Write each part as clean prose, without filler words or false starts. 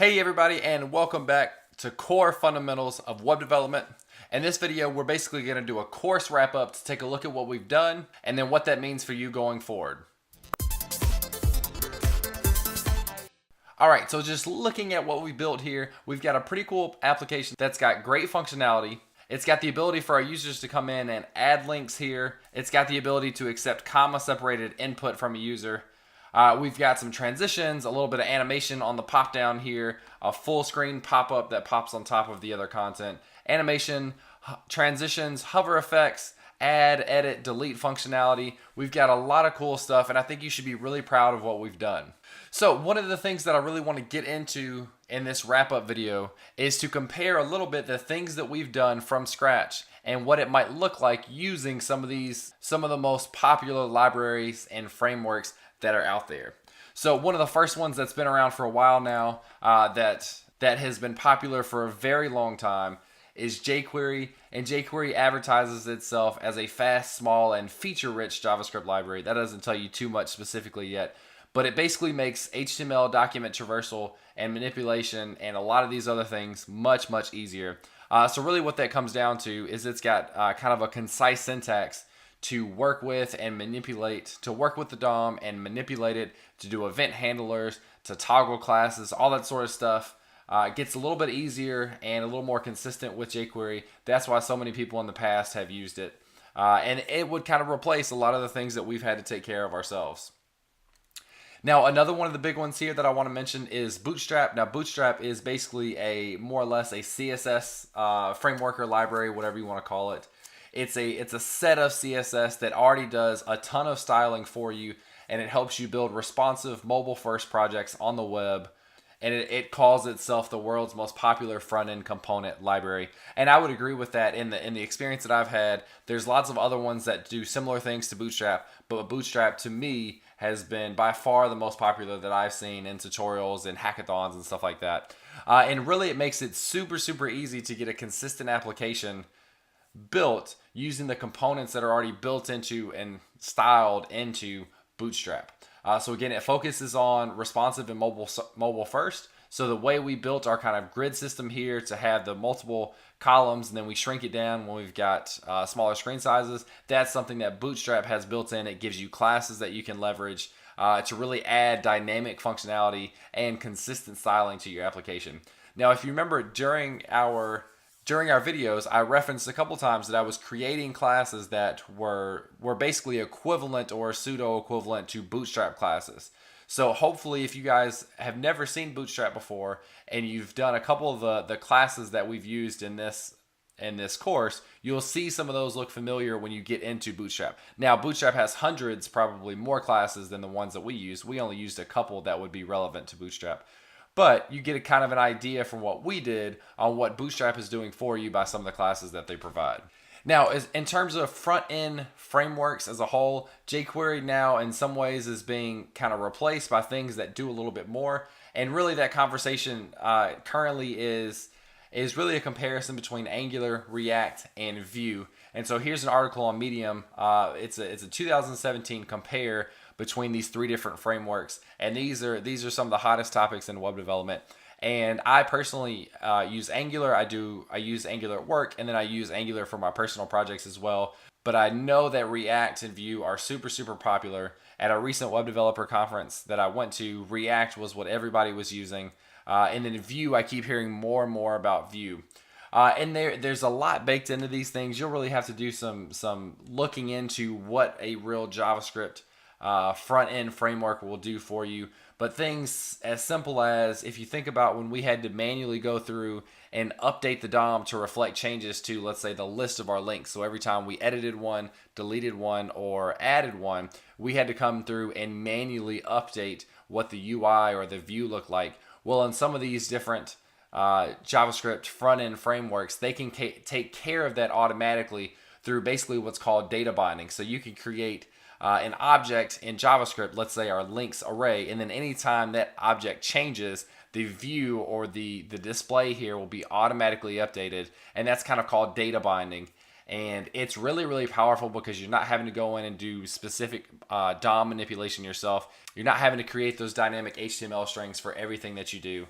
Hey everybody, and welcome back to Core Fundamentals of Web Development. In this video, we're basically going to do a course wrap up to take a look at what we've done and then what that means for you going forward. Alright, so just looking at what we built here, we've got a pretty cool application that's got great functionality. It's got the ability for our users to come in and add links here. It's got the ability to accept comma-separated input from a user. We've got some transitions, a little bit of animation on the pop down here, a full screen pop-up that pops on top of the other content, animation, transitions, hover effects, add, edit, delete functionality. We've got a lot of cool stuff, and I think you should be really proud of what we've done. So one of the things that I really want to get into in this wrap-up video is to compare a little bit the things that we've done from scratch and what it might look like using some of the most popular libraries and frameworks that are out there. So one of the first ones that's been around for a while now that has been popular for a very long time is jQuery, and jQuery advertises itself as a fast, small, and feature-rich JavaScript library. That doesn't tell you too much specifically yet, but it basically makes HTML document traversal and manipulation and a lot of these other things much, much easier. So really what that comes down to is it's got kind of a concise syntax to work with and manipulate, to work with the DOM and manipulate it, to do event handlers, to toggle classes, all that sort of stuff. It gets a little bit easier and a little more consistent with jQuery. That's why so many people in the past have used it. And it would kind of replace a lot of the things that we've had to take care of ourselves. Now, another one of the big ones here that I want to mention is Bootstrap. Now, Bootstrap is basically a more or less a CSS framework or library, whatever you want to call it. It's a set of CSS that already does a ton of styling for you, and it helps you build responsive mobile-first projects on the web. And it calls itself the world's most popular front-end component library. And I would agree with that. In the experience that I've had, there's lots of other ones that do similar things to Bootstrap, but Bootstrap to me has been by far the most popular that I've seen in tutorials and hackathons and stuff like that. And really it makes it super, super easy to get a consistent application built using the components that are already built into and styled into Bootstrap. So again, it focuses on responsive and mobile first. So the way we built our kind of grid system here to have the multiple columns, and then we shrink it down when we've got smaller screen sizes, that's something that Bootstrap has built in. It gives you classes that you can leverage to really add dynamic functionality and consistent styling to your application. Now, if you remember during our videos, I referenced a couple times that I was creating classes that were basically equivalent or pseudo-equivalent to Bootstrap classes. So hopefully if you guys have never seen Bootstrap before and you've done a couple of the classes that we've used in this course, you'll see some of those look familiar when you get into Bootstrap. Now, Bootstrap has hundreds, probably more classes than the ones that we use. We only used a couple that would be relevant to Bootstrap. But you get a kind of an idea from what we did on what Bootstrap is doing for you by some of the classes that they provide. Now, in terms of front-end frameworks as a whole, jQuery now in some ways is being kind of replaced by things that do a little bit more. And really that conversation currently is really a comparison between Angular, React, and Vue. And so here's an article on Medium. It's a 2017 compare between these three different frameworks, and these are some of the hottest topics in web development. And I personally use Angular. I use Angular at work, and then I use Angular for my personal projects as well. But I know that React and Vue are super, super popular. At a recent web developer conference that I went to, React was what everybody was using, and then Vue, I keep hearing more and more about Vue. And there's a lot baked into these things. You'll really have to do some looking into what a real JavaScript front-end framework will do for you. But things as simple as, if you think about when we had to manually go through and update the DOM to reflect changes to, let's say, the list of our links. So every time we edited one, deleted one, or added one, we had to come through and manually update what the UI or the view looked like. Well, in some of these different JavaScript front-end frameworks, they can take care of that automatically through basically what's called data binding. So you can create an object in JavaScript, let's say our links array, and then anytime that object changes, the view or the display here will be automatically updated, and that's kind of called data binding. And it's really, really powerful because you're not having to go in and do specific DOM manipulation yourself. You're not having to create those dynamic HTML strings for everything that you do.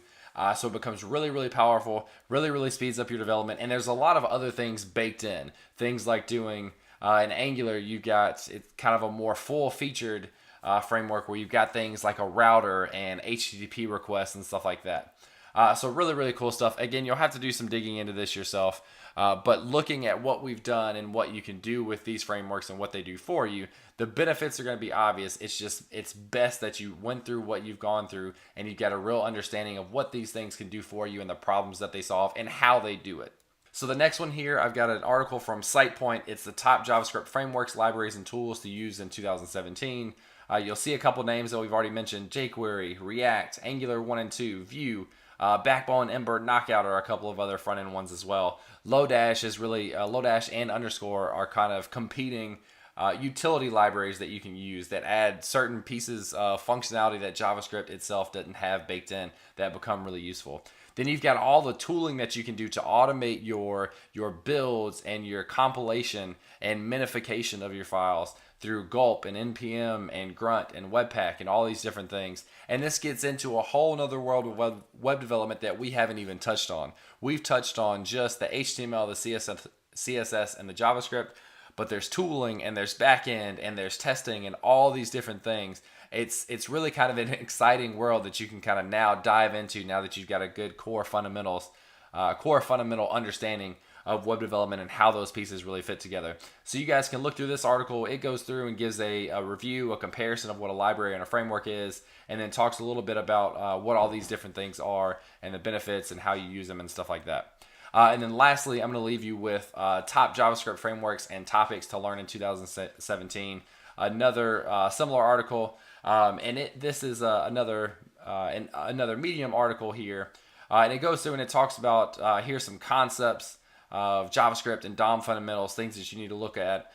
So it becomes really, really powerful, really, really speeds up your development. And there's a lot of other things baked in. Things like doing in Angular, you've got it's kind of a more full featured framework where you've got things like a router and HTTP requests and stuff like that. So really, really cool stuff. Again, you'll have to do some digging into this yourself. But looking at what we've done and what you can do with these frameworks and what they do for you, the benefits are going to be obvious. It's best that you went through what you've gone through and you get a real understanding of what these things can do for you and the problems that they solve and how they do it. So the next one here, I've got an article from SitePoint. It's the top JavaScript frameworks, libraries, and tools to use in 2017. You'll see a couple names that we've already mentioned: jQuery, React, Angular 1 and 2, Vue, Backbone, Ember, Knockout are a couple of other front-end ones as well. Lodash is really, Lodash and Underscore are kind of competing utility libraries that you can use that add certain pieces of functionality that JavaScript itself doesn't have baked in that become really useful. Then you've got all the tooling that you can do to automate your builds and your compilation and minification of your files through Gulp and NPM and Grunt and Webpack and all these different things. And this gets into a whole nother world of web development that we haven't even touched on. We've touched on just the HTML, the CSS, and the JavaScript, but there's tooling and there's backend and there's testing and all these different things. It's really kind of an exciting world that you can kind of now dive into now that you've got a good core fundamental understanding of web development and how those pieces really fit together. So you guys can look through this article. It goes through and gives a review, a comparison of what a library and a framework is, and then talks a little bit about what all these different things are and the benefits and how you use them and stuff like that. And then lastly, I'm going to leave you with top JavaScript frameworks and topics to learn in 2017. Another similar article, and this is another Medium article here, and it goes through and it talks about here's some concepts of JavaScript and DOM fundamentals, things that you need to look at,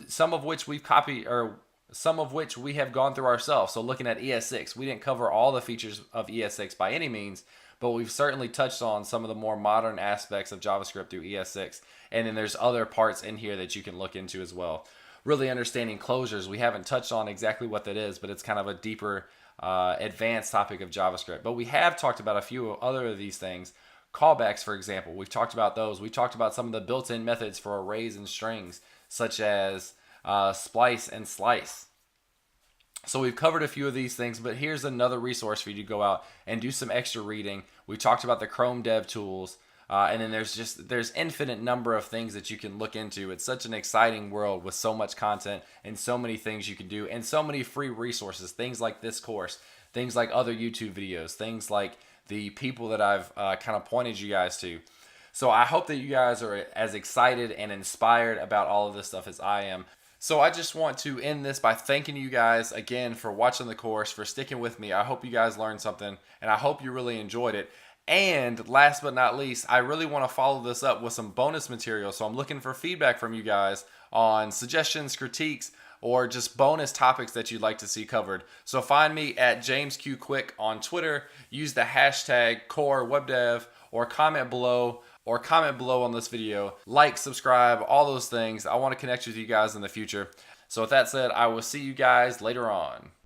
some of which we've copied or some of which we have gone through ourselves. So looking at ES6, we didn't cover all the features of ES6 by any means, but we've certainly touched on some of the more modern aspects of JavaScript through ES6. And then there's other parts in here that you can look into as well. Really understanding closures, we haven't touched on exactly what that is, but it's kind of a deeper, advanced topic of JavaScript. But we have talked about a few other of these things. Callbacks, for example, we've talked about those. We talked about some of the built-in methods for arrays and strings, such as splice and slice. So we've covered a few of these things, but here's another resource for you to go out and do some extra reading. We talked about the Chrome Dev Tools, and then there's infinite number of things that you can look into. It's such an exciting world with so much content and so many things you can do and so many free resources, things like this course, things like other YouTube videos, things like the people that I've kind of pointed you guys to. So I hope that you guys are as excited and inspired about all of this stuff as I am. So I just want to end this by thanking you guys again for watching the course, for sticking with me. I hope you guys learned something, and I hope you really enjoyed it. And last but not least, I really want to follow this up with some bonus material. So I'm looking for feedback from you guys on suggestions, critiques, or just bonus topics that you'd like to see covered. So find me at JamesQQuick on Twitter. Use the hashtag #CoreWebDev or comment below on this video. Like, subscribe, all those things. I want to connect with you guys in the future. So with that said, I will see you guys later on.